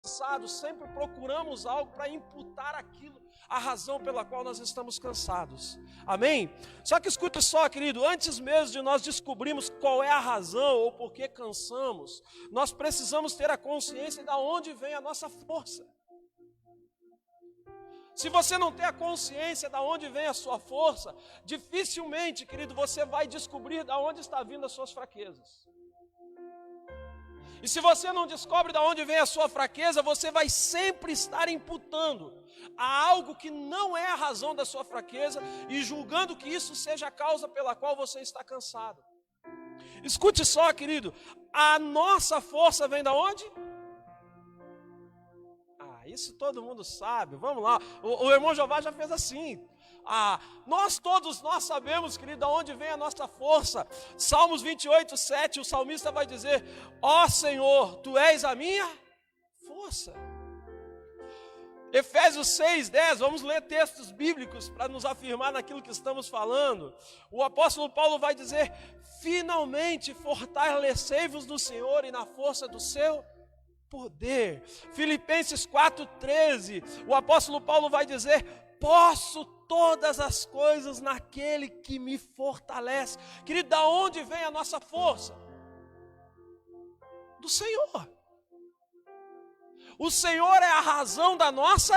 cansados, sempre procuramos algo para imputar aquilo, a razão pela qual nós estamos cansados. Amém? Só que escute só, querido, antes mesmo de nós descobrirmos qual é a razão ou por que cansamos, nós precisamos ter a consciência de onde vem a nossa força. Se você não tem a consciência de onde vem a sua força, dificilmente, querido, você vai descobrir de onde está vindo as suas fraquezas. E se você não descobre de onde vem a sua fraqueza, você vai sempre estar imputando a algo que não é a razão da sua fraqueza e julgando que isso seja a causa pela qual você está cansado. Escute só, querido, a nossa força vem de onde? Isso todo mundo sabe, vamos lá, o irmão Jeová já fez assim. Nós sabemos, querido, de onde vem a nossa força. Salmos 28, 7, o salmista vai dizer: ó Senhor, Tu és a minha força. Efésios 6, 10, vamos ler textos bíblicos para nos afirmar naquilo que estamos falando. O apóstolo Paulo vai dizer: finalmente fortalecei-vos no Senhor e na força do seu poder. Filipenses 4,13, o apóstolo Paulo vai dizer: posso todas as coisas naquele que me fortalece. Querido, da onde vem a nossa força? Do Senhor. O Senhor é a razão da nossa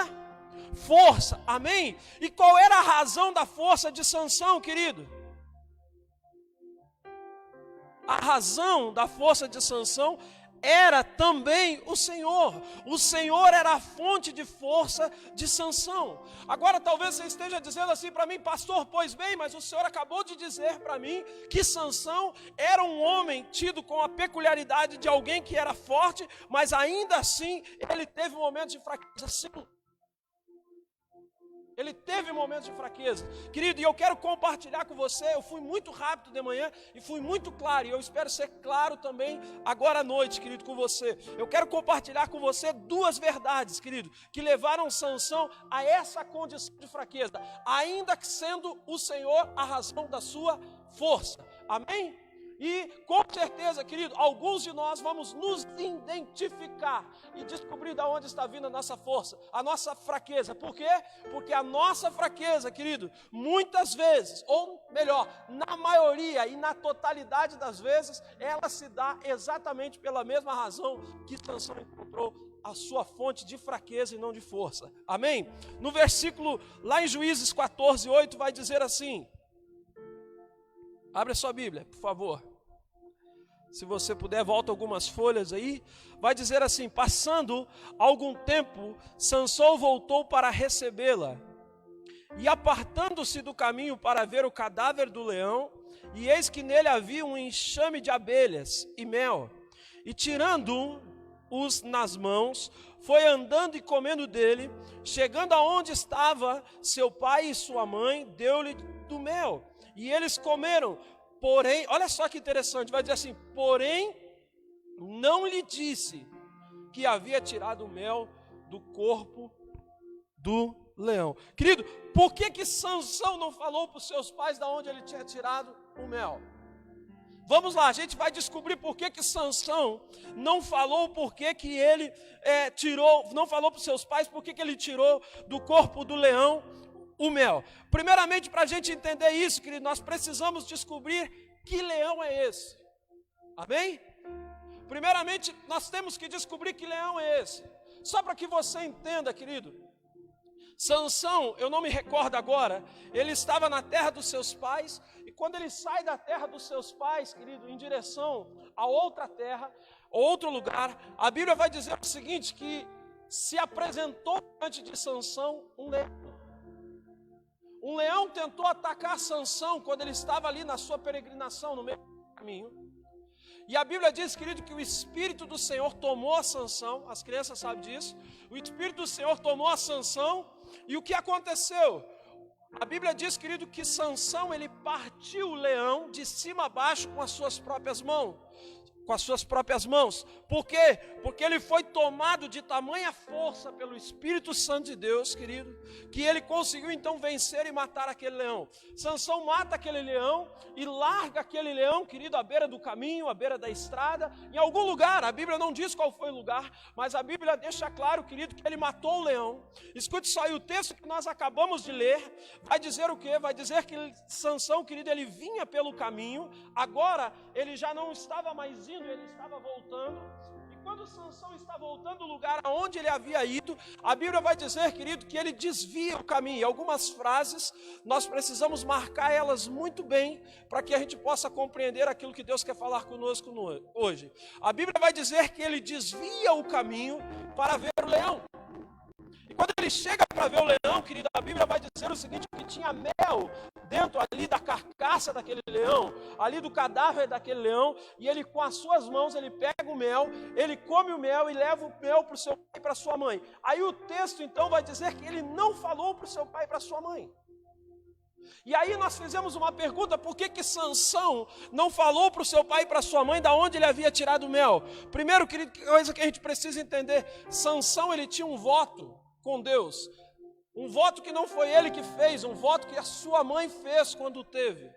força, amém? E qual era a razão da força de Sansão, querido? A razão da força de Sansão era também o Senhor. O Senhor era a fonte de força de Sansão. Agora talvez você esteja dizendo assim para mim: pastor, pois bem, mas o Senhor acabou de dizer para mim que Sansão era um homem tido com a peculiaridade de alguém que era forte, mas ainda assim ele teve momentos de fraqueza. Sim. Ele teve momentos de fraqueza. Querido, e eu quero compartilhar com você. Eu fui muito rápido de manhã e fui muito claro, e eu espero ser claro também agora à noite, querido, com você. Eu quero compartilhar com você duas verdades, querido, que levaram Sansão a essa condição de fraqueza, ainda que sendo o Senhor a razão da sua força. Amém? E com certeza, querido, alguns de nós vamos nos identificar e descobrir de onde está vindo a nossa força, a nossa fraqueza. Por quê? Porque a nossa fraqueza, querido, muitas vezes, ou melhor, na maioria e na totalidade das vezes, ela se dá exatamente pela mesma razão que Sansão encontrou a sua fonte de fraqueza e não de força. Amém? No versículo, lá em Juízes 14, 8, vai dizer assim. Abre a sua Bíblia, por favor. Se você puder, volta algumas folhas aí. Vai dizer assim: passando algum tempo, Sansão voltou para recebê-la. E apartando-se do caminho para ver o cadáver do leão, e eis que nele havia um enxame de abelhas e mel. E tirando-os nas mãos, foi andando e comendo dele. Chegando aonde estava seu pai e sua mãe, deu-lhe do mel. E eles comeram. Porém, olha só que interessante, vai dizer assim: porém, não lhe disse que havia tirado o mel do corpo do leão. Querido, por que Sansão não falou para os seus pais de onde ele tinha tirado o mel? Vamos lá, a gente vai descobrir por que Sansão não falou, por que ele não falou para os seus pais, por que ele tirou do corpo do leão o mel. Primeiramente, para a gente entender isso, querido, nós precisamos descobrir que leão é esse. Amém? Primeiramente, nós temos que descobrir que leão é esse. Só para que você entenda, querido, Sansão, eu não me recordo agora, ele estava na terra dos seus pais, e quando ele sai da terra dos seus pais, querido, em direção a outra terra, outro lugar, a Bíblia vai dizer o seguinte, que se apresentou diante de Sansão um leão. Um leão tentou atacar Sansão quando ele estava ali na sua peregrinação, no meio do caminho. E a Bíblia diz, querido, que o Espírito do Senhor tomou a Sansão, as crianças sabem disso. O Espírito do Senhor tomou a Sansão, e o que aconteceu? A Bíblia diz, querido, que Sansão, ele partiu o leão de cima a baixo com as suas próprias mãos. com as suas próprias mãos. Por quê? Porque ele foi tomado de tamanha força pelo Espírito Santo de Deus, querido, que ele conseguiu então vencer e matar aquele leão. Sansão mata aquele leão e larga aquele leão, querido, à beira do caminho, à beira da estrada, em algum lugar. A Bíblia não diz qual foi o lugar, mas a Bíblia deixa claro, querido, que ele matou o leão. Escute só, e o texto que nós acabamos de ler vai dizer o quê? Vai dizer que Sansão, querido, ele vinha pelo caminho, agora ele já não estava mais indo, ele estava voltando. E quando Sansão está voltando do lugar aonde ele havia ido, a Bíblia vai dizer, querido, que ele desvia o caminho. E algumas frases nós precisamos marcar elas muito bem para que a gente possa compreender aquilo que Deus quer falar conosco hoje. A Bíblia vai dizer que ele desvia o caminho para ver o leão. E quando ele chega para ver o leão, querido, a Bíblia vai dizer o seguinte, que tinha mel dentro ali da carcaça daquele leão, ali do cadáver daquele leão, e ele com as suas mãos, ele pega o mel, ele come o mel e leva o mel para o seu pai e para a sua mãe. Aí o texto então vai dizer que ele não falou para o seu pai e para a sua mãe. E aí nós fizemos uma pergunta, por que Sansão não falou para o seu pai e para a sua mãe da onde ele havia tirado o mel? Primeiro, querido, coisa que a gente precisa entender, Sansão ele tinha um voto com Deus, um voto que não foi ele que fez, um voto que a sua mãe fez quando teve.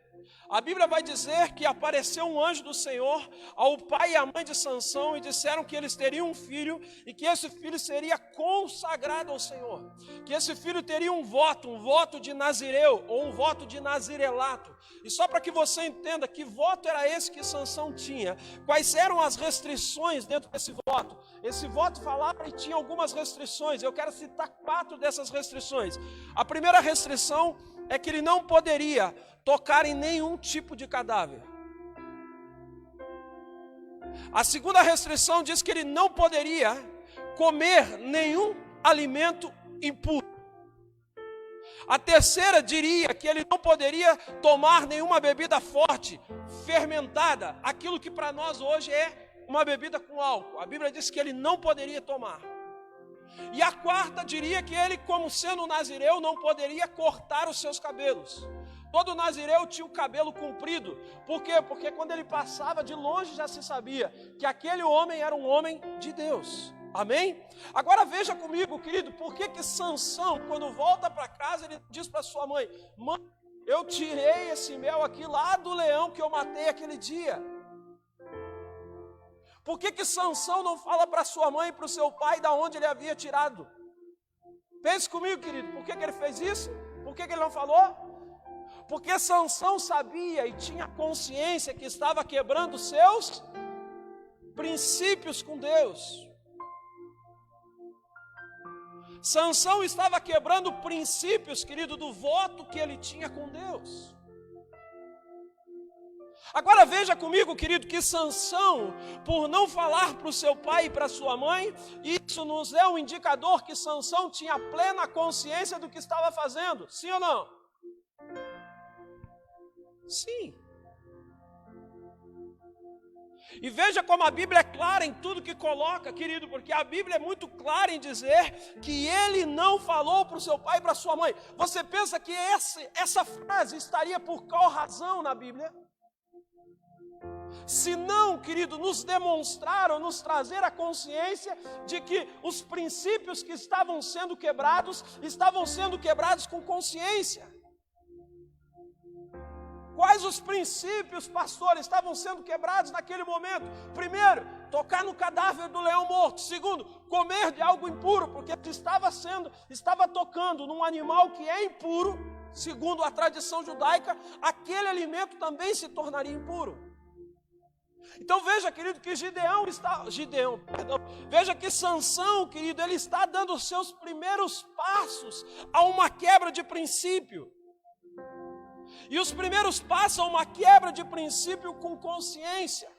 A Bíblia vai dizer que apareceu um anjo do Senhor ao pai e à mãe de Sansão e disseram que eles teriam um filho e que esse filho seria consagrado ao Senhor, que esse filho teria um voto de nazireu ou um voto de nazirelato. E só para que você entenda que voto era esse que Sansão tinha, quais eram as restrições dentro desse voto. Esse voto falava e tinha algumas restrições, eu quero citar 4 dessas restrições. A primeira restrição é que ele não poderia tocar em nenhum tipo de cadáver. A segunda restrição diz que ele não poderia comer nenhum alimento impuro. A terceira diria que ele não poderia tomar nenhuma bebida forte, fermentada, aquilo que para nós hoje é uma bebida com álcool. A Bíblia diz que ele não poderia tomar. E a quarta diria que ele, como sendo nazireu, não poderia cortar os seus cabelos. Todo nazireu tinha o cabelo comprido. Por quê? Porque quando ele passava de longe já se sabia que aquele homem era um homem de Deus. Amém? Agora veja comigo, querido, por que Sansão, quando volta para casa, ele diz para sua mãe: mãe, eu tirei esse mel aqui lá do leão que eu matei aquele dia. Por que Sansão não fala para sua mãe e para o seu pai da onde ele havia tirado? Pense comigo, querido, por que ele fez isso? Por que ele não falou? Porque Sansão sabia e tinha consciência que estava quebrando seus princípios com Deus. Sansão estava quebrando princípios, querido, do voto que ele tinha com Deus. Agora veja comigo, querido, que Sansão, por não falar para o seu pai e para a sua mãe, isso nos é um indicador que Sansão tinha plena consciência do que estava fazendo, sim ou não? Sim. E veja como a Bíblia é clara em tudo que coloca, querido, porque a Bíblia é muito clara em dizer que ele não falou para o seu pai e para a sua mãe. Você pensa que essa frase estaria por qual razão na Bíblia? Se não, querido, nos demonstrar ou nos trazer a consciência de que os princípios que estavam sendo quebrados com consciência. Quais os princípios, pastor, estavam sendo quebrados naquele momento? Primeiro, tocar no cadáver do leão morto. Segundo, comer de algo impuro, porque estava tocando num animal que é impuro, segundo a tradição judaica, aquele alimento também se tornaria impuro. Então veja, querido, que veja que Sansão, querido, ele está dando os seus primeiros passos a uma quebra de princípio. E os primeiros passos a uma quebra de princípio com consciência.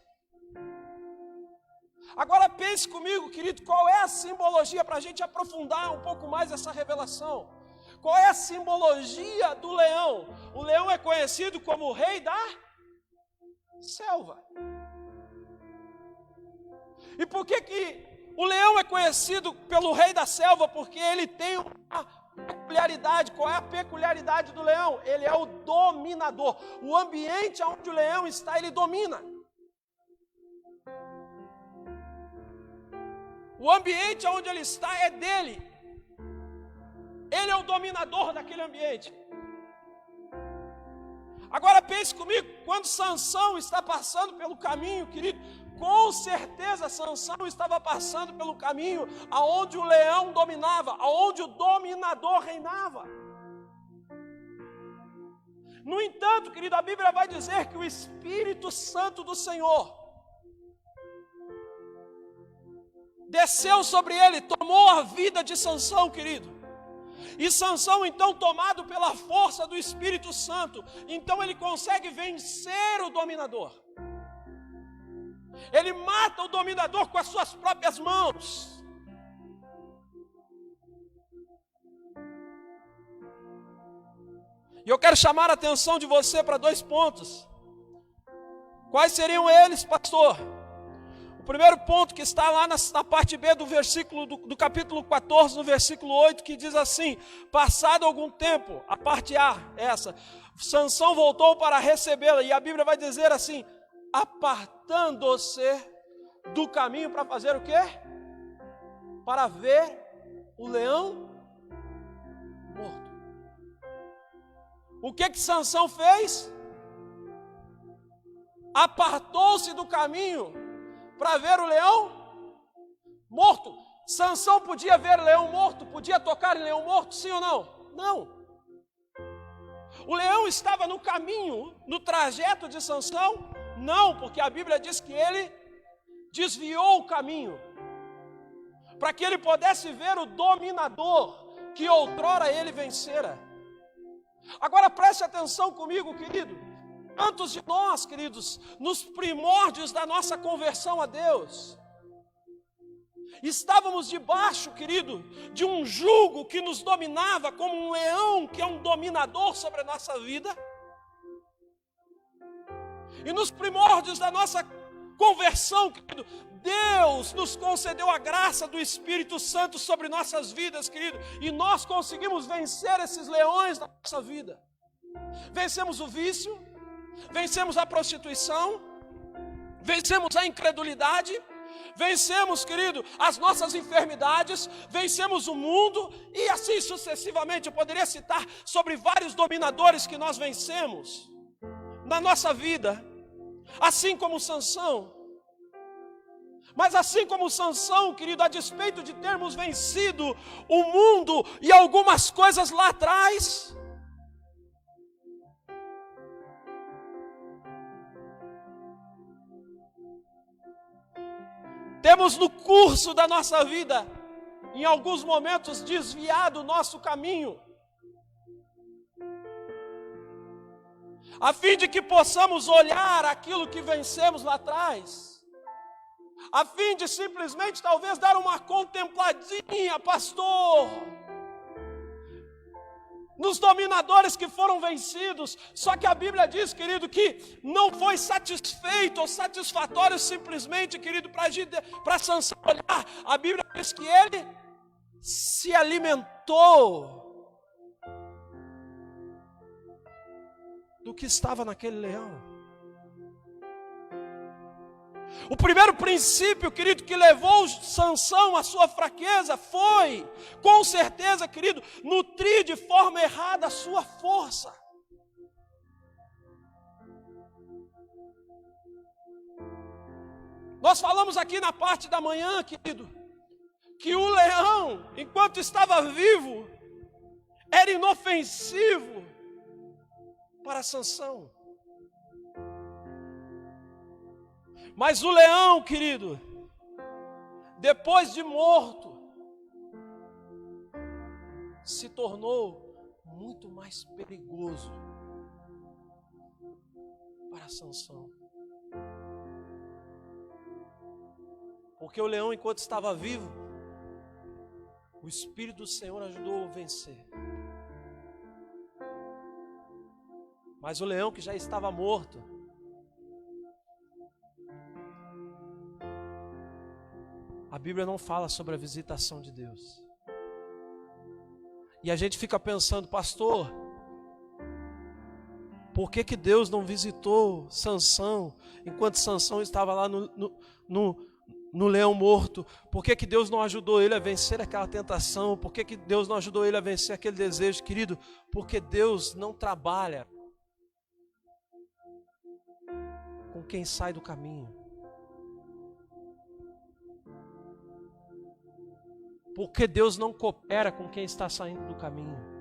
Agora pense comigo, querido, qual é a simbologia para a gente aprofundar um pouco mais essa revelação? Qual é a simbologia do leão? O leão é conhecido como o rei da selva. E por que o leão é conhecido pelo rei da selva? Porque ele tem uma peculiaridade. Qual é a peculiaridade do leão? Ele é o dominador. O ambiente onde o leão está, ele domina. O ambiente onde ele está é dele. Ele é o dominador daquele ambiente. Agora pense comigo, quando Sansão está passando pelo caminho, querido, com certeza Sansão estava passando pelo caminho aonde o leão dominava, aonde o dominador reinava. No entanto, querido, a Bíblia vai dizer que o Espírito Santo do Senhor desceu sobre ele, tomou a vida de Sansão, querido. E Sansão, então, tomado pela força do Espírito Santo, então ele consegue vencer o dominador. Ele mata o dominador com as suas próprias mãos. E eu quero chamar a atenção de você para 2 pontos. Quais seriam eles, pastor? O primeiro ponto que está lá na parte B do versículo do capítulo 14, no versículo 8, que diz assim: passado algum tempo, a parte A, essa, Sansão voltou para recebê-la, e a Bíblia vai dizer assim: apartando-se do caminho para fazer o quê? Para ver o leão morto. O que Sansão fez? Apartou-se do caminho para ver o leão morto. Sansão podia ver leão morto? Podia tocar em leão morto? Sim ou não? Não. O leão estava no caminho, no trajeto de Sansão? Não, porque a Bíblia diz que ele desviou o caminho para que ele pudesse ver o dominador que outrora ele vencera. Agora preste atenção comigo, querido. Quantos de nós, queridos, nos primórdios da nossa conversão a Deus, estávamos debaixo, querido, de um jugo que nos dominava como um leão que é um dominador sobre a nossa vida? E nos primórdios da nossa conversão, querido, Deus nos concedeu a graça do Espírito Santo sobre nossas vidas, querido, e nós conseguimos vencer esses leões da nossa vida. Vencemos o vício, vencemos a prostituição, vencemos a incredulidade, vencemos, querido, as nossas enfermidades, vencemos o mundo, e assim sucessivamente. Eu poderia citar sobre vários dominadores que nós vencemos na nossa vida, assim como Sansão. Mas assim como Sansão, querido, a despeito de termos vencido o mundo e algumas coisas lá atrás, temos no curso da nossa vida, em alguns momentos, desviado o nosso caminho, a fim de que possamos olhar aquilo que vencemos lá atrás, a fim de simplesmente talvez dar uma contempladinha, pastor, nos dominadores que foram vencidos. Só que a Bíblia diz, querido, que não foi satisfeito ou satisfatório simplesmente, querido, para Sansão olhar. A Bíblia diz que ele se alimentou do que estava naquele leão. O primeiro princípio, querido, que levou Sansão à sua fraqueza foi, com certeza, querido, nutrir de forma errada a sua força. Nós falamos aqui na parte da manhã, querido, que o leão, enquanto estava vivo, era inofensivo para Sansão. Mas o leão, querido, depois de morto, se tornou muito mais perigoso para Sansão. Porque o leão, enquanto estava vivo, o Espírito do Senhor ajudou a vencer. Mas o leão que já estava morto, a Bíblia não fala sobre a visitação de Deus. E a gente fica pensando, pastor, por que Deus não visitou Sansão enquanto Sansão estava lá no leão morto? Por que que Deus não ajudou ele a vencer aquela tentação? Por que que Deus não ajudou ele a vencer aquele desejo, querido? Porque Deus não trabalha com quem sai do caminho. Porque Deus não coopera com quem está saindo do caminho.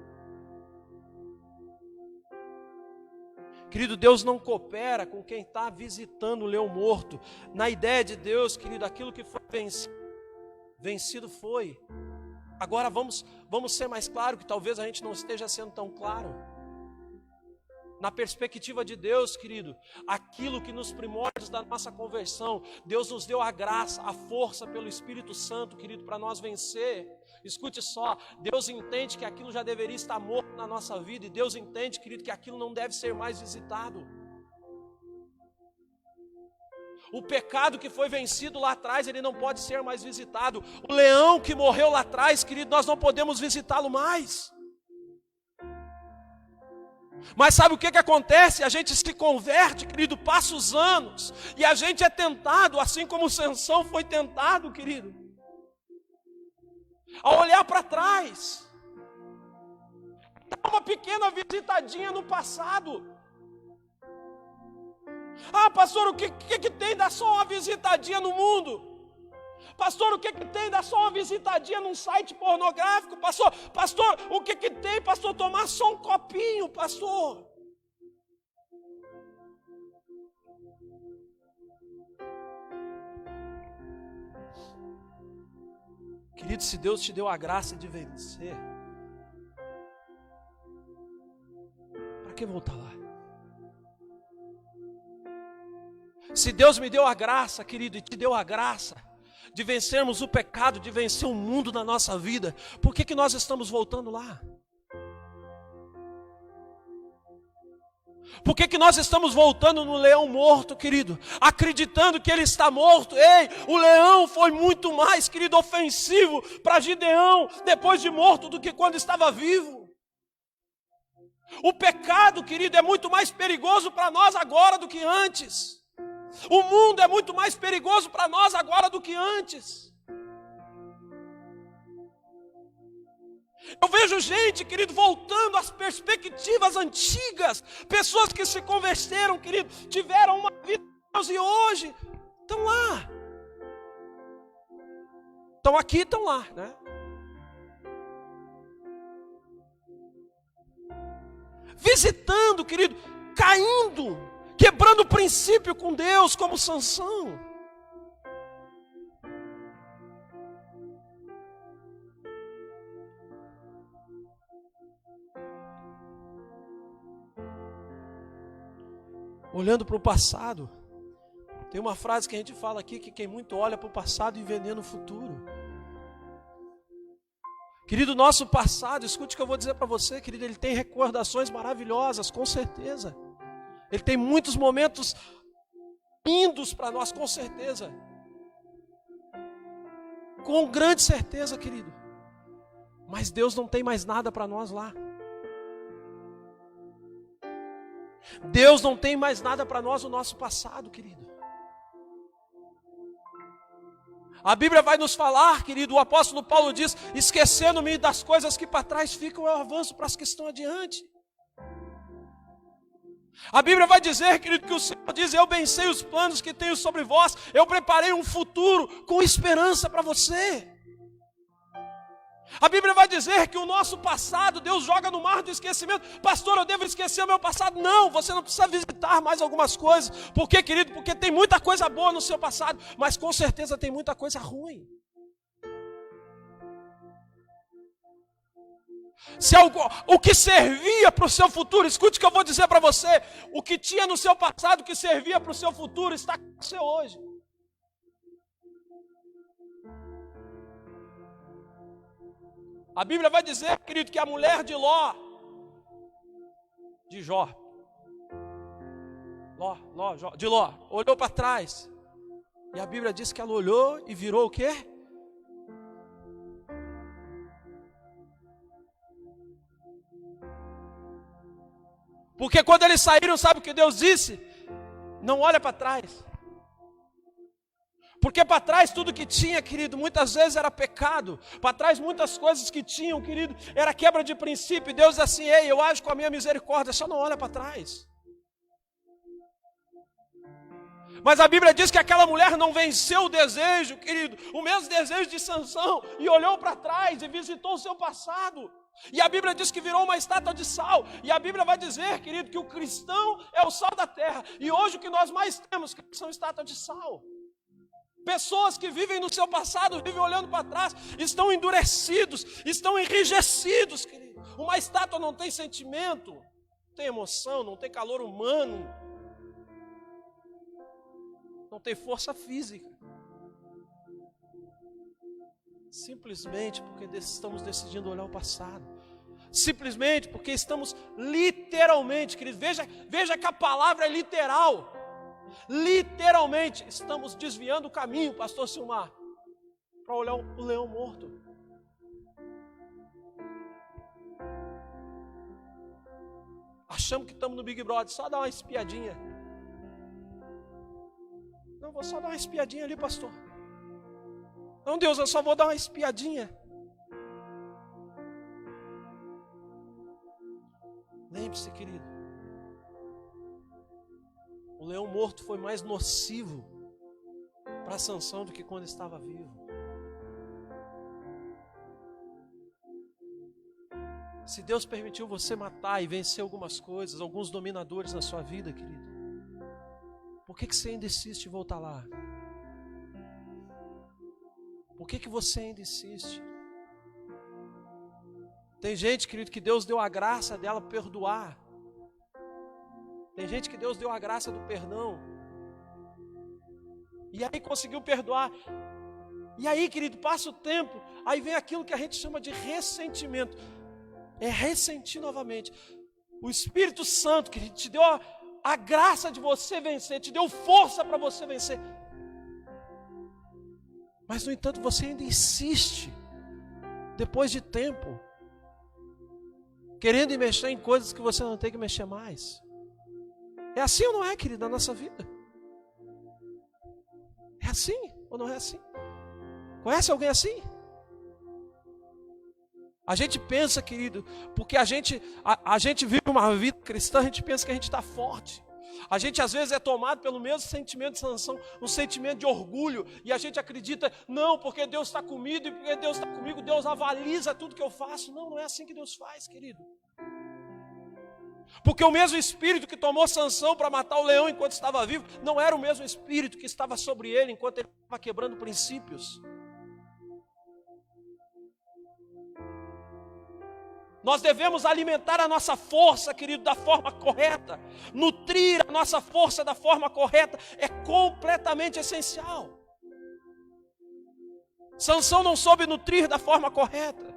Querido, Deus não coopera com quem está visitando o leão morto. Na ideia de Deus, querido, aquilo que foi vencido foi. Agora vamos ser mais claro, que talvez a gente não esteja sendo tão claro. Na perspectiva de Deus, querido, aquilo que nos primórdios da nossa conversão, Deus nos deu a graça, a força pelo Espírito Santo, querido, para nós vencer. Escute só, Deus entende que aquilo já deveria estar morto na nossa vida, e Deus entende, querido, que aquilo não deve ser mais visitado. O pecado que foi vencido lá atrás, ele não pode ser mais visitado. O leão que morreu lá atrás, querido, nós não podemos visitá-lo mais. Mas sabe o que acontece? A gente se converte, querido, passa os anos, e a gente é tentado, assim como Sansão foi tentado, querido, a olhar para trás, dar uma pequena visitadinha no passado. Ah, pastor, o que tem dar só uma visitadinha no mundo? Pastor, o que tem dar só uma visitadinha num site pornográfico? Pastor, o que tem, pastor, tomar só um copinho, pastor? Querido, se Deus te deu a graça de vencer, para que voltar lá? Se Deus me deu a graça, querido, e te deu a graça de vencermos o pecado, de vencer o mundo na nossa vida, por que nós estamos voltando lá? Por que nós estamos voltando no leão morto, querido? Acreditando que ele está morto. Ei, o leão foi muito mais, querido, ofensivo para Gideão depois de morto do que quando estava vivo. O pecado, querido, é muito mais perigoso para nós agora do que antes. O mundo é muito mais perigoso para nós agora do que antes. Eu vejo gente, querido, voltando às perspectivas antigas. Pessoas que se converteram, querido, tiveram uma vida com Deus e hoje estão lá. Estão aqui, estão lá, né? Visitando, querido, caindo, quebrando o princípio com Deus, como Sansão. Olhando para o passado. Tem uma frase que a gente fala aqui, que quem muito olha para o passado envenena o futuro. Querido, nosso passado, escute o que eu vou dizer para você, querido, ele tem recordações maravilhosas, com certeza. Ele tem muitos momentos lindos para nós, com certeza. Com grande certeza, querido. Mas Deus não tem mais nada para nós lá. Deus não tem mais nada para nós no nosso passado, querido. A Bíblia vai nos falar, querido, o apóstolo Paulo diz: esquecendo-me das coisas que para trás ficam, eu avanço para as que estão adiante. A Bíblia vai dizer, querido, que o Senhor diz: eu bem sei os planos que tenho sobre vós, eu preparei um futuro com esperança para você. A Bíblia vai dizer que o nosso passado, Deus joga no mar do esquecimento. Pastor, eu devo esquecer o meu passado? Não, você não precisa visitar mais algumas coisas. Por quê, querido? Porque tem muita coisa boa no seu passado, mas com certeza tem muita coisa ruim. Se o que servia para o seu futuro, escute o que eu vou dizer para você, o que tinha no seu passado que servia para o seu futuro está com você hoje. A Bíblia vai dizer, querido, que a mulher de Jó, olhou para trás. E a Bíblia diz que ela olhou e virou o quê? Porque quando eles saíram, sabe o que Deus disse? Não olha para trás. Porque para trás tudo que tinha, querido, muitas vezes era pecado. Para trás muitas coisas que tinham, querido, era quebra de princípio. E Deus assim, ei, eu ajo com a minha misericórdia, só não olha para trás. Mas a Bíblia diz que aquela mulher não venceu o desejo, querido, o mesmo desejo de Sansão, e olhou para trás e visitou o seu passado. E a Bíblia diz que virou uma estátua de sal. E a Bíblia vai dizer, querido, que o cristão é o sal da terra. E hoje o que nós mais temos são estátuas de sal. Pessoas que vivem no seu passado, vivem olhando para trás, estão endurecidos, estão enrijecidos, querido. Uma estátua não tem sentimento, não tem emoção, não tem calor humano, não tem força física. Simplesmente porque estamos decidindo olhar o passado. Simplesmente porque estamos literalmente, querido, veja que a palavra é literal. Literalmente estamos desviando o caminho, pastor Silmar, para olhar o leão morto. Achamos que estamos no Big Brother, só dar uma espiadinha. Não, vou só dar uma espiadinha ali, pastor. Não, Deus, eu só vou dar uma espiadinha. Lembre-se, querido, o leão morto foi mais nocivo para Sansão do que quando estava vivo. Se Deus permitiu você matar e vencer algumas coisas, alguns dominadores na sua vida, querido, por que você ainda insiste em voltar lá? Por que você ainda insiste? Tem gente, querido, que Deus deu a graça dela perdoar. Tem gente que Deus deu a graça do perdão. E aí conseguiu perdoar. E aí, querido, passa o tempo, aí vem aquilo que a gente chama de ressentimento. É ressentir novamente. O Espírito Santo, que te deu a graça de você vencer, te deu força para você vencer. Mas, no entanto, você ainda insiste, depois de tempo, querendo mexer em coisas que você não tem que mexer mais. É assim ou não é, querido, na nossa vida? É assim ou não é assim? Conhece alguém assim? A gente pensa, querido, porque a gente vive uma vida cristã, a gente pensa que a gente está forte. A gente às vezes é tomado pelo mesmo sentimento de Sansão, um sentimento de orgulho, e a gente acredita, não, porque Deus está comigo, e porque Deus está comigo, Deus avaliza tudo que eu faço. Não, não é assim que Deus faz, querido. Porque o mesmo espírito que tomou Sansão para matar o leão enquanto estava vivo, não era o mesmo espírito que estava sobre ele enquanto ele estava quebrando princípios. Nós devemos alimentar a nossa força, querido, da forma correta. Nutrir a nossa força da forma correta é completamente essencial. Sansão não soube nutrir da forma correta.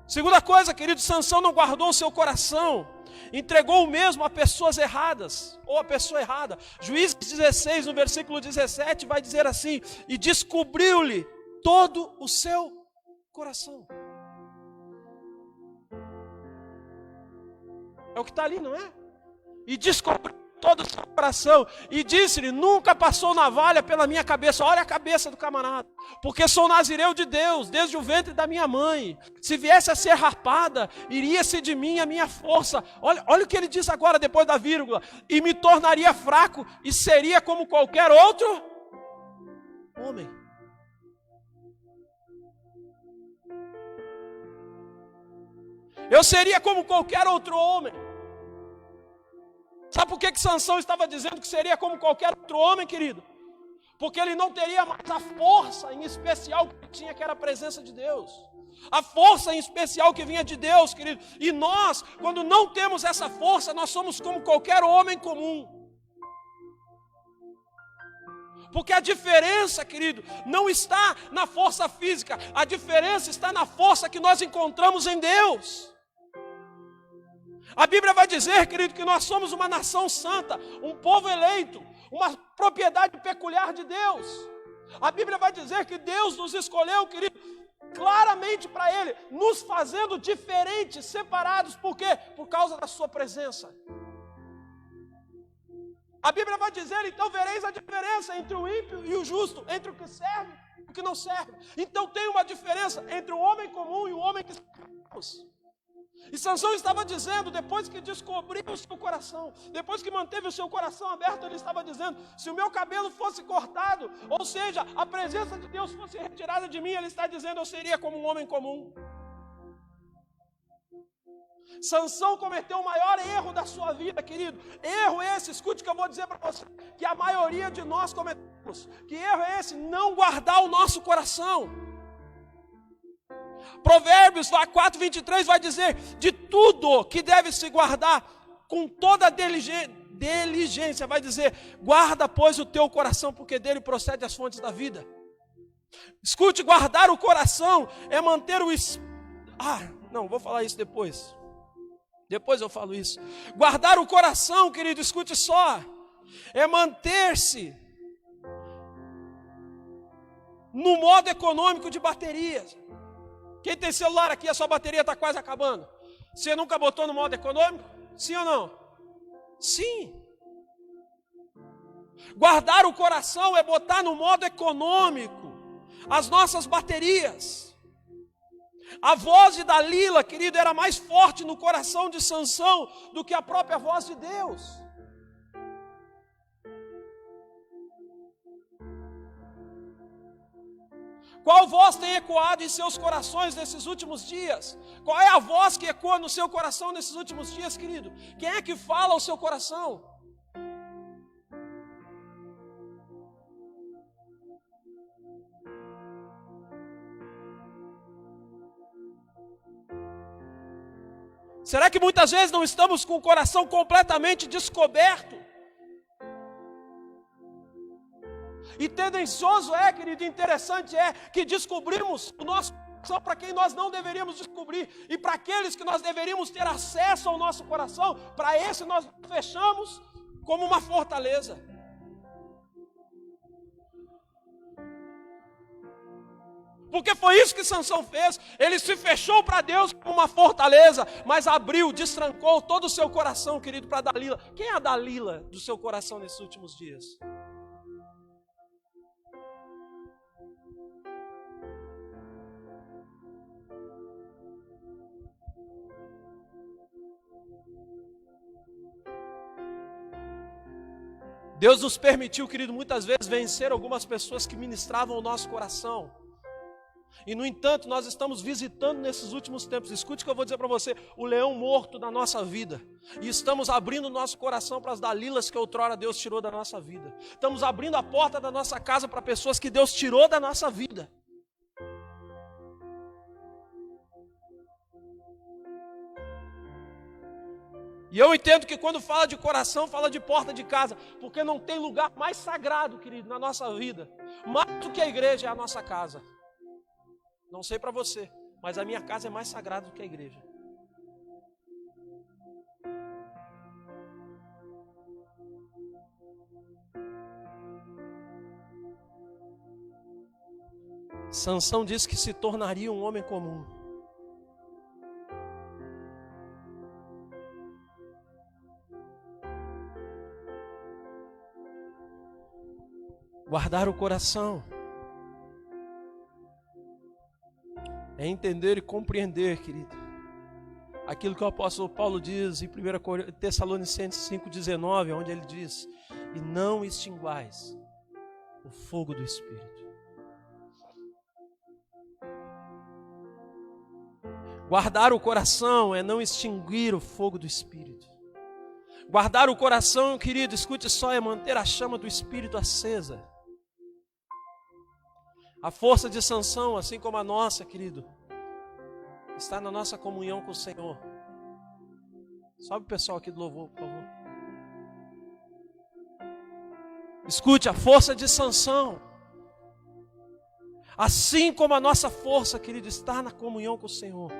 Segunda coisa, querido, Sansão não guardou o seu coração. Entregou o mesmo a pessoas erradas, ou a pessoa errada. Juízes 16, no versículo 17, vai dizer assim: e descobriu-lhe todo o seu coração. É o que está ali, não é? E descobriu todo o seu coração. E disse-lhe: nunca passou navalha pela minha cabeça. Olha a cabeça do camarada. Porque sou nazireu de Deus, desde o ventre da minha mãe. Se viesse a ser rapada, iria-se de mim a minha força. Olha o que ele diz agora, depois da vírgula. E me tornaria fraco e seria como qualquer outro homem. Eu seria como qualquer outro homem. Sabe por que Sansão estava dizendo que seria como qualquer outro homem, querido? Porque ele não teria mais a força em especial que tinha, que era a presença de Deus. A força em especial que vinha de Deus, querido. E nós, quando não temos essa força, nós somos como qualquer homem comum. Porque a diferença, querido, não está na força física. A diferença está na força que nós encontramos em Deus. A Bíblia vai dizer, querido, que nós somos uma nação santa, um povo eleito, uma propriedade peculiar de Deus. A Bíblia vai dizer que Deus nos escolheu, querido, claramente para Ele, nos fazendo diferentes, separados. Por quê? Por causa da sua presença. A Bíblia vai dizer, então vereis a diferença entre o ímpio e o justo, entre o que serve e o que não serve. Então tem uma diferença entre o homem comum e o homem que serve a Deus. E Sansão estava dizendo, depois que descobriu o seu coração, depois que manteve o seu coração aberto, ele estava dizendo, se o meu cabelo fosse cortado, ou seja, a presença de Deus fosse retirada de mim, ele está dizendo, eu seria como um homem comum. Sansão cometeu o maior erro da sua vida, querido. Erro esse, escute o que eu vou dizer para você, que a maioria de nós cometemos. Que erro é esse? Não guardar o nosso coração. Provérbios 4:23 vai dizer, de tudo que deve se guardar, com toda diligência, vai dizer, guarda pois o teu coração, porque dele procede as fontes da vida. Escute, guardar o coração é manter o... não, vou falar isso depois. Depois eu falo isso. Guardar o coração, querido, escute só, é manter-se no modo econômico de baterias. Quem tem celular aqui, a sua bateria está quase acabando. Você nunca botou no modo econômico? Sim ou não? Sim. Guardar o coração é botar no modo econômico as nossas baterias. A voz de Dalila, querido, era mais forte no coração de Sansão do que a própria voz de Deus. Qual voz tem ecoado em seus corações nesses últimos dias? Qual é a voz que ecoa no seu coração nesses últimos dias, querido? Quem é que fala ao seu coração? Será que muitas vezes não estamos com o coração completamente descoberto? E tendencioso é, querido, interessante é que descobrimos o nosso coração para quem nós não deveríamos descobrir. E para aqueles que nós deveríamos ter acesso ao nosso coração, para esse nós fechamos como uma fortaleza. Porque foi isso que Sansão fez. Ele se fechou para Deus como uma fortaleza, mas abriu, destrancou todo o seu coração, querido, para Dalila. Quem é a Dalila do seu coração nesses últimos dias? Deus nos permitiu, querido, muitas vezes vencer algumas pessoas que ministravam o nosso coração. E no entanto, nós estamos visitando nesses últimos tempos, escute o que eu vou dizer para você, o leão morto da nossa vida. E estamos abrindo o nosso coração para as Dalilas que outrora Deus tirou da nossa vida. Estamos abrindo a porta da nossa casa para pessoas que Deus tirou da nossa vida. E eu entendo que quando fala de coração, fala de porta de casa, porque não tem lugar mais sagrado, querido, na nossa vida. Mais do que a igreja é a nossa casa. Não sei para você, mas a minha casa é mais sagrada do que a igreja. Sansão disse que se tornaria um homem comum. Guardar o coração é entender e compreender, querido, aquilo que o apóstolo Paulo diz em 1 Tessalonicenses 5,19, onde ele diz, e não extinguais o fogo do Espírito. Guardar o coração é não extinguir o fogo do Espírito. Guardar o coração, querido, escute só, é manter a chama do Espírito acesa. A força de Sansão, assim como a nossa, querido, está na nossa comunhão com o Senhor. Sobe o pessoal aqui do louvor, por favor. Escute, a força de Sansão, assim como a nossa força, querido, está na comunhão com o Senhor.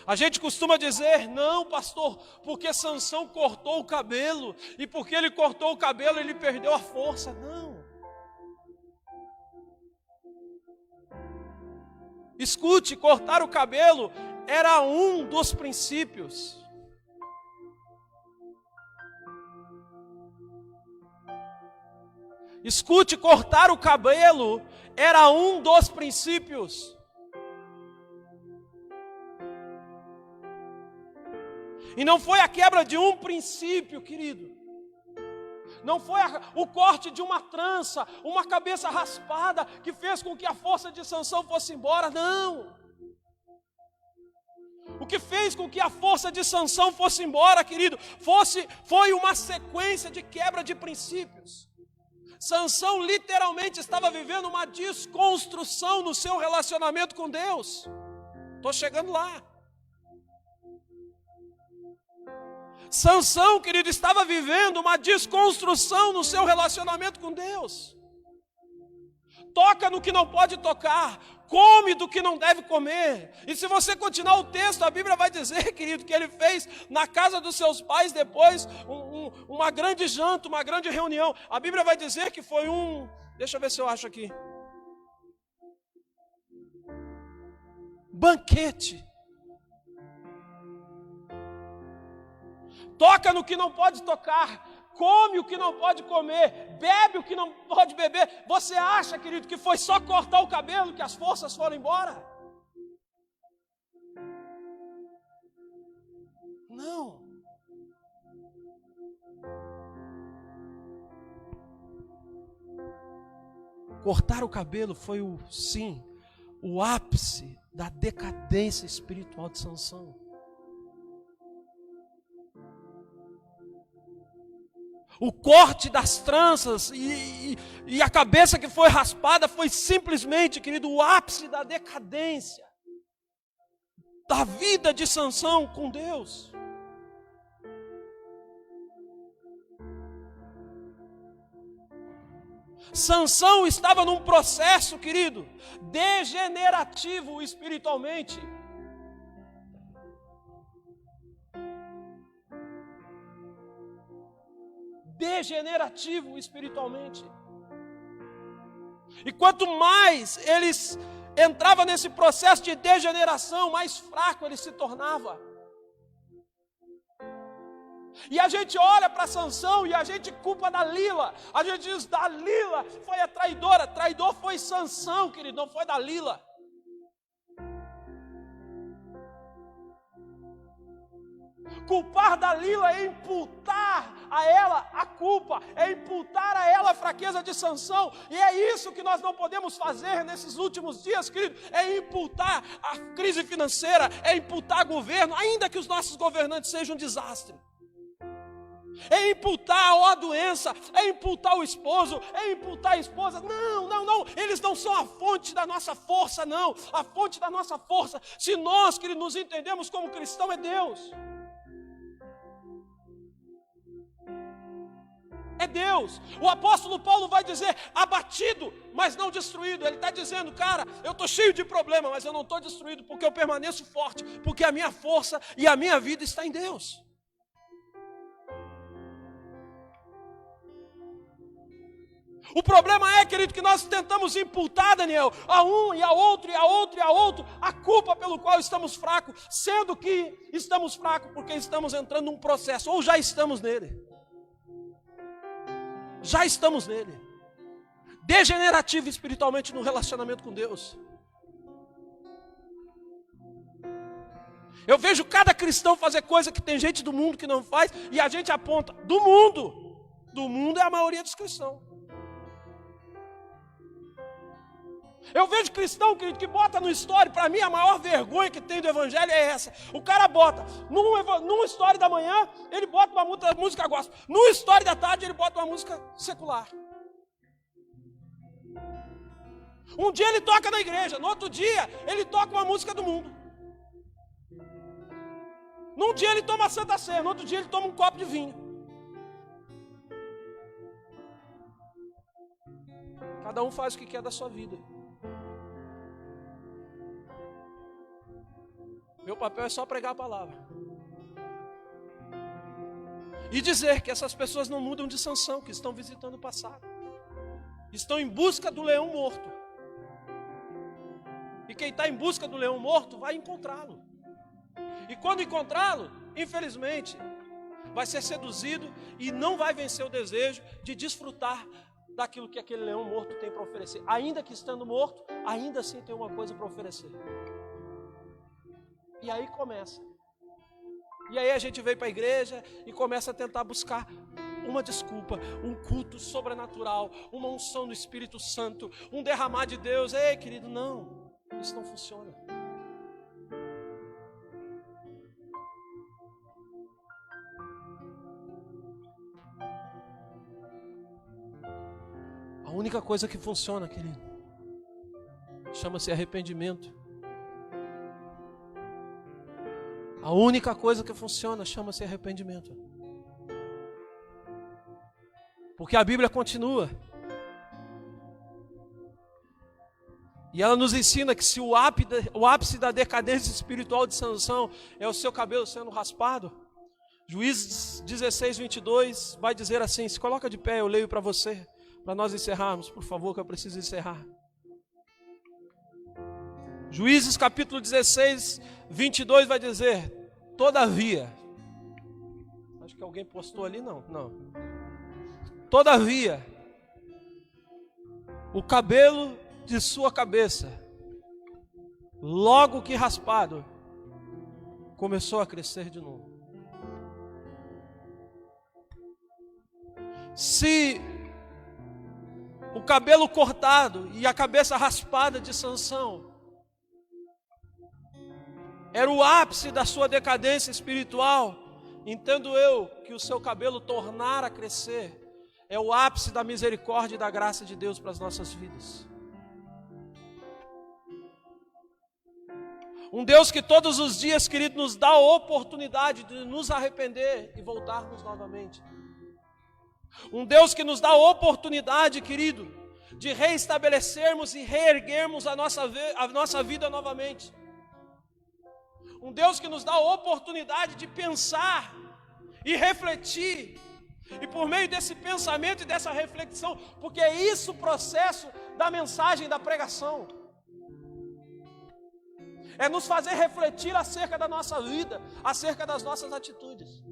A gente costuma dizer, não, pastor, porque Sansão cortou o cabelo, e porque ele cortou o cabelo, ele perdeu a força. Não. Escute, cortar o cabelo era um dos princípios. Escute, cortar o cabelo era um dos princípios. E não foi a quebra de um princípio, querido. Não foi o corte de uma trança, uma cabeça raspada, que fez com que a força de Sansão fosse embora, não. O que fez com que a força de Sansão fosse embora, querido, foi uma sequência de quebra de princípios. Sansão literalmente estava vivendo uma desconstrução no seu relacionamento com Deus. Estou chegando lá. Sansão, querido, estava vivendo uma desconstrução no seu relacionamento com Deus. Toca no que não pode tocar, come do que não deve comer. E se você continuar o texto, a Bíblia vai dizer, querido, que ele fez na casa dos seus pais depois uma grande janta, uma grande reunião. A Bíblia vai dizer que foi deixa eu ver se eu acho aqui, banquete. Toca no que não pode tocar, come o que não pode comer, bebe o que não pode beber. Você acha, querido, que foi só cortar o cabelo que as forças foram embora? Não. Cortar o cabelo foi o ápice da decadência espiritual de Sansão. O corte das tranças e a cabeça que foi raspada foi simplesmente, querido, o ápice da decadência da vida de Sansão com Deus. Sansão estava num processo, querido, degenerativo espiritualmente. Degenerativo espiritualmente. E quanto mais eles entravam nesse processo de degeneração, mais fraco ele se tornava. E a gente olha para Sansão e a gente culpa Dalila. A gente diz, Dalila foi a traidora. Traidor foi Sansão, querido, não foi Dalila. Culpar Dalila é imputar a ela a culpa, é imputar a ela a fraqueza de Sansão. E é isso que nós não podemos fazer nesses últimos dias, querido. É imputar a crise financeira, é imputar governo, ainda que os nossos governantes sejam um desastre. É imputar a doença, é imputar o esposo, é imputar a esposa. Não, eles não são a fonte da nossa força, não. A fonte da nossa força, se nós, querido, nos entendemos como cristão, é Deus. É Deus. O apóstolo Paulo vai dizer abatido, mas não destruído. Ele está dizendo, cara, eu estou cheio de problema, mas eu não estou destruído, porque eu permaneço forte, porque a minha força e a minha vida está em Deus. O problema é, querido, que nós tentamos imputar, Daniel, a um e a outro e a outro e a outro, a culpa pelo qual estamos fracos, sendo que estamos fracos porque estamos entrando num processo, ou já estamos nele. Já estamos nele. Degenerativo espiritualmente no relacionamento com Deus. Eu vejo cada cristão fazer coisa que tem gente do mundo que não faz, e a gente aponta, do mundo. Do mundo é a maioria dos cristãos. Eu vejo cristão, querido, que bota no story, para mim a maior vergonha que tem do evangelho é essa. O cara bota, num story da manhã, ele bota uma música gospel. No story da tarde, ele bota uma música secular. Um dia ele toca na igreja, no outro dia ele toca uma música do mundo. Num dia ele toma a Santa Ceia, no outro dia ele toma um copo de vinho. Cada um faz o que quer da sua vida. Meu papel é só pregar a palavra. E dizer que essas pessoas não mudam de Sansão, que estão visitando o passado. Estão em busca do leão morto. E quem está em busca do leão morto vai encontrá-lo. E quando encontrá-lo, infelizmente, vai ser seduzido e não vai vencer o desejo de desfrutar daquilo que aquele leão morto tem para oferecer. Ainda que estando morto, ainda assim tem uma coisa para oferecer. E aí começa. E aí a gente vem para a igreja e começa a tentar buscar uma desculpa, um culto sobrenatural, uma unção do Espírito Santo, um derramar de Deus. Ei, querido, não, isso não funciona. A única coisa que funciona, querido, chama-se arrependimento. A única coisa que funciona chama-se arrependimento. Porque a Bíblia continua. E ela nos ensina que se o ápice da decadência espiritual de Sansão é o seu cabelo sendo raspado, Juízes 16, 22 vai dizer assim, se coloca de pé, eu leio para você, para nós encerrarmos, por favor, que eu preciso encerrar. Juízes capítulo 16, 22 vai dizer, todavia, acho que alguém postou ali, não. Todavia, o cabelo de sua cabeça, logo que raspado, começou a crescer de novo. Se o cabelo cortado e a cabeça raspada de Sansão era o ápice da sua decadência espiritual, entendo eu que o seu cabelo tornar a crescer é o ápice da misericórdia e da graça de Deus para as nossas vidas. Um Deus que todos os dias, querido, nos dá a oportunidade de nos arrepender e voltarmos novamente. Um Deus que nos dá a oportunidade, querido, de reestabelecermos e reerguermos a nossa vida novamente. Um Deus que nos dá a oportunidade de pensar e refletir. E por meio desse pensamento e dessa reflexão, porque é isso o processo da mensagem, da pregação. É nos fazer refletir acerca da nossa vida, acerca das nossas atitudes.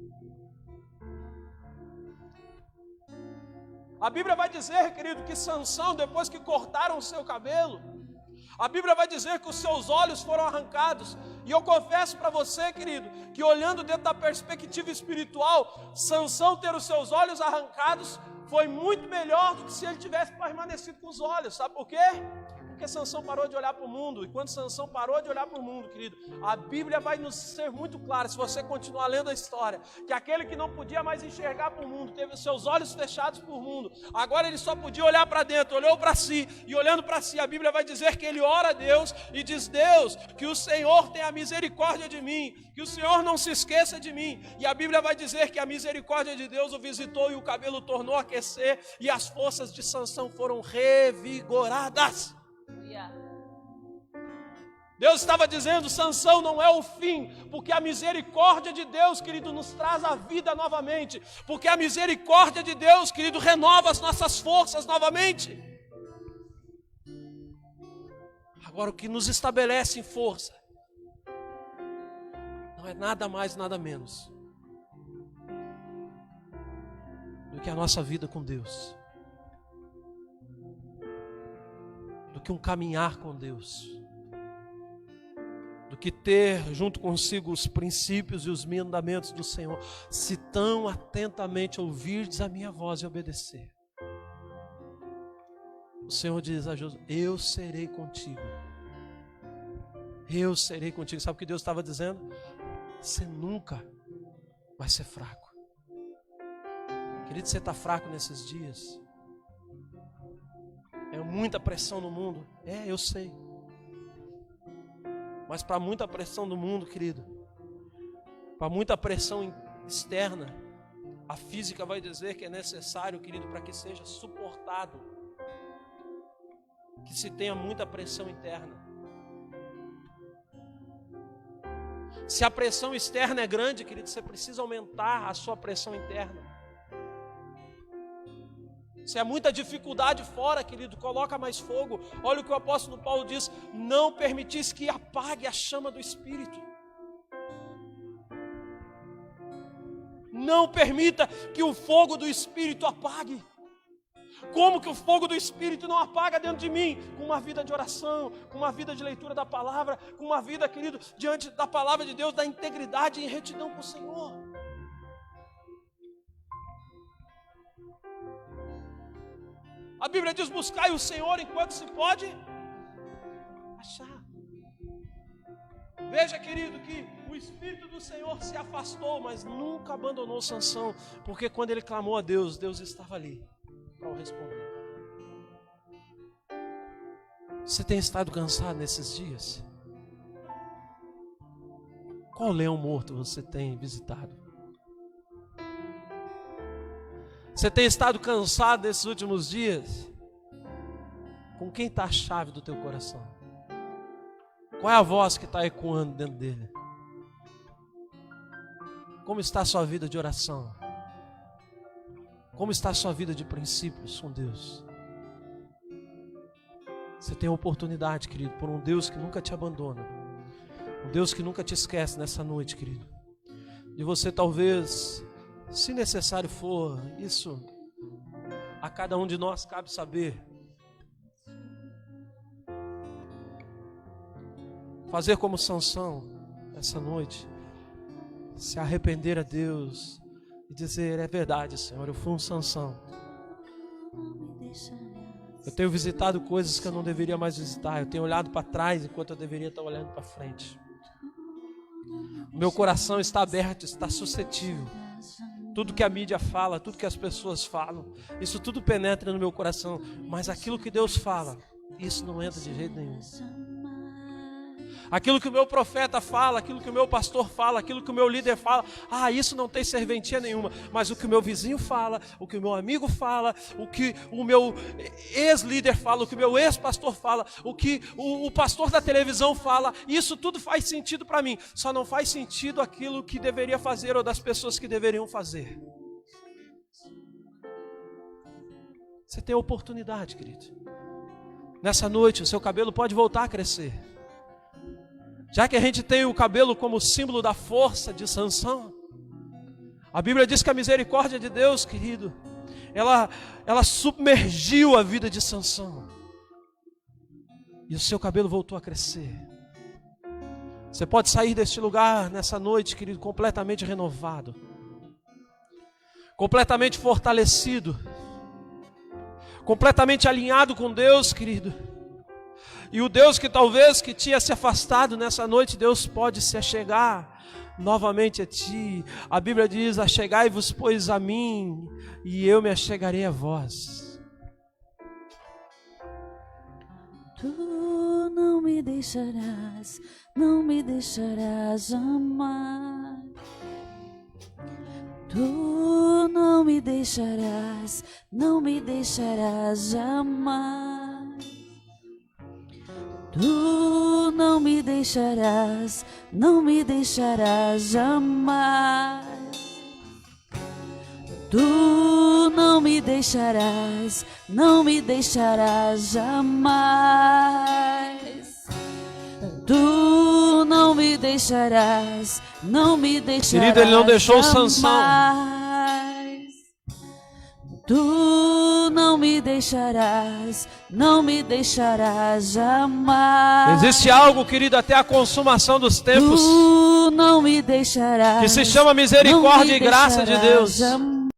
A Bíblia vai dizer, querido, que Sansão, depois que cortaram o seu cabelo, a Bíblia vai dizer que os seus olhos foram arrancados. E eu confesso para você, querido, que olhando dentro da perspectiva espiritual, Sansão ter os seus olhos arrancados foi muito melhor do que se ele tivesse permanecido com os olhos. Sabe por quê? Porque Sansão parou de olhar para o mundo. E quando Sansão parou de olhar para o mundo, querido, a Bíblia vai nos ser muito clara, se você continuar lendo a história, que aquele que não podia mais enxergar para o mundo, teve os seus olhos fechados para o mundo, agora ele só podia olhar para dentro, olhou para si, e olhando para si, a Bíblia vai dizer que ele ora a Deus e diz, Deus, que o Senhor tenha misericórdia de mim, que o Senhor não se esqueça de mim. E a Bíblia vai dizer que a misericórdia de Deus o visitou e o cabelo tornou a aquecer e as forças de Sansão foram revigoradas. Deus estava dizendo, Sansão não é o fim, porque a misericórdia de Deus, querido, nos traz a vida novamente, porque a misericórdia de Deus, querido, renova as nossas forças novamente. Agora, o que nos estabelece em força não é nada mais, nada menos do que a nossa vida com Deus, do que um caminhar com Deus, do que ter junto consigo os princípios e os mandamentos do Senhor. Se tão atentamente ouvirdes a minha voz e obedecer, o Senhor diz a Josué, eu serei contigo. Eu serei contigo. Sabe o que Deus estava dizendo? Você nunca vai ser fraco. Querido, você está fraco nesses dias? É muita pressão no mundo? É, eu sei. Mas para muita pressão do mundo, querido, para muita pressão externa, a física vai dizer que é necessário, querido, para que seja suportado, que se tenha muita pressão interna. Se a pressão externa é grande, querido, você precisa aumentar a sua pressão interna. Se há muita dificuldade fora, querido, coloca mais fogo. Olha o que o apóstolo Paulo diz, não permitis que apague a chama do Espírito. Não permita que o fogo do Espírito apague. Como que o fogo do Espírito não apaga dentro de mim? Com uma vida de oração, com uma vida de leitura da palavra, com uma vida, querido, diante da palavra de Deus, da integridade e retidão com o Senhor. A Bíblia diz: buscai o Senhor enquanto se pode achar. Veja, querido, que o Espírito do Senhor se afastou, mas nunca abandonou Sansão, porque quando ele clamou a Deus, Deus estava ali para o responder. Você tem estado cansado nesses dias? Qual leão morto você tem visitado? Você tem estado cansado nesses últimos dias? Com quem está a chave do teu coração? Qual é a voz que está ecoando dentro dele? Como está a sua vida de oração? Como está a sua vida de princípios com Deus? Você tem a oportunidade, querido, por um Deus que nunca te abandona, um Deus que nunca te esquece nessa noite, querido, de você talvez, se necessário for, isso a cada um de nós cabe saber, fazer como Sansão essa noite, se arrepender a Deus e dizer: é verdade, Senhor, eu fui um Sansão. Eu tenho visitado coisas que eu não deveria mais visitar. Eu tenho olhado para trás enquanto eu deveria estar olhando para frente. O meu coração está aberto, está suscetível. Tudo que a mídia fala, tudo que as pessoas falam, isso tudo penetra no meu coração. Mas aquilo que Deus fala, isso não entra de jeito nenhum. Aquilo que o meu profeta fala, aquilo que o meu pastor fala, aquilo que o meu líder fala, isso não tem serventia nenhuma. Mas o que o meu vizinho fala, o que o meu amigo fala, o que o meu ex-líder fala, o que o meu ex-pastor fala, o que o pastor da televisão fala, isso tudo faz sentido para mim. Só não faz sentido aquilo que deveria fazer ou das pessoas que deveriam fazer. Você tem a oportunidade, querido. Nessa noite o seu cabelo pode voltar a crescer. Já que a gente tem o cabelo como símbolo da força de Sansão, a Bíblia diz que a misericórdia de Deus, querido, ela submergiu a vida de Sansão. E o seu cabelo voltou a crescer. Você pode sair deste lugar nessa noite, querido, completamente renovado, completamente fortalecido, completamente alinhado com Deus, querido. E o Deus que talvez que tinha se afastado nessa noite, Deus pode se achegar novamente a ti. A Bíblia diz: achegai-vos, pois, a mim, e eu me achegarei a vós. Tu não me deixarás amar. Tu não me deixarás amar. Tu não me deixarás amar. Tu não me deixarás jamais. Tu não me deixarás Querido, ele não deixou Sansão. Tu não me deixarás jamais. Existe algo, querido, até a consumação dos tempos, tu não me deixarás, que se chama misericórdia e graça de Deus. Jamais.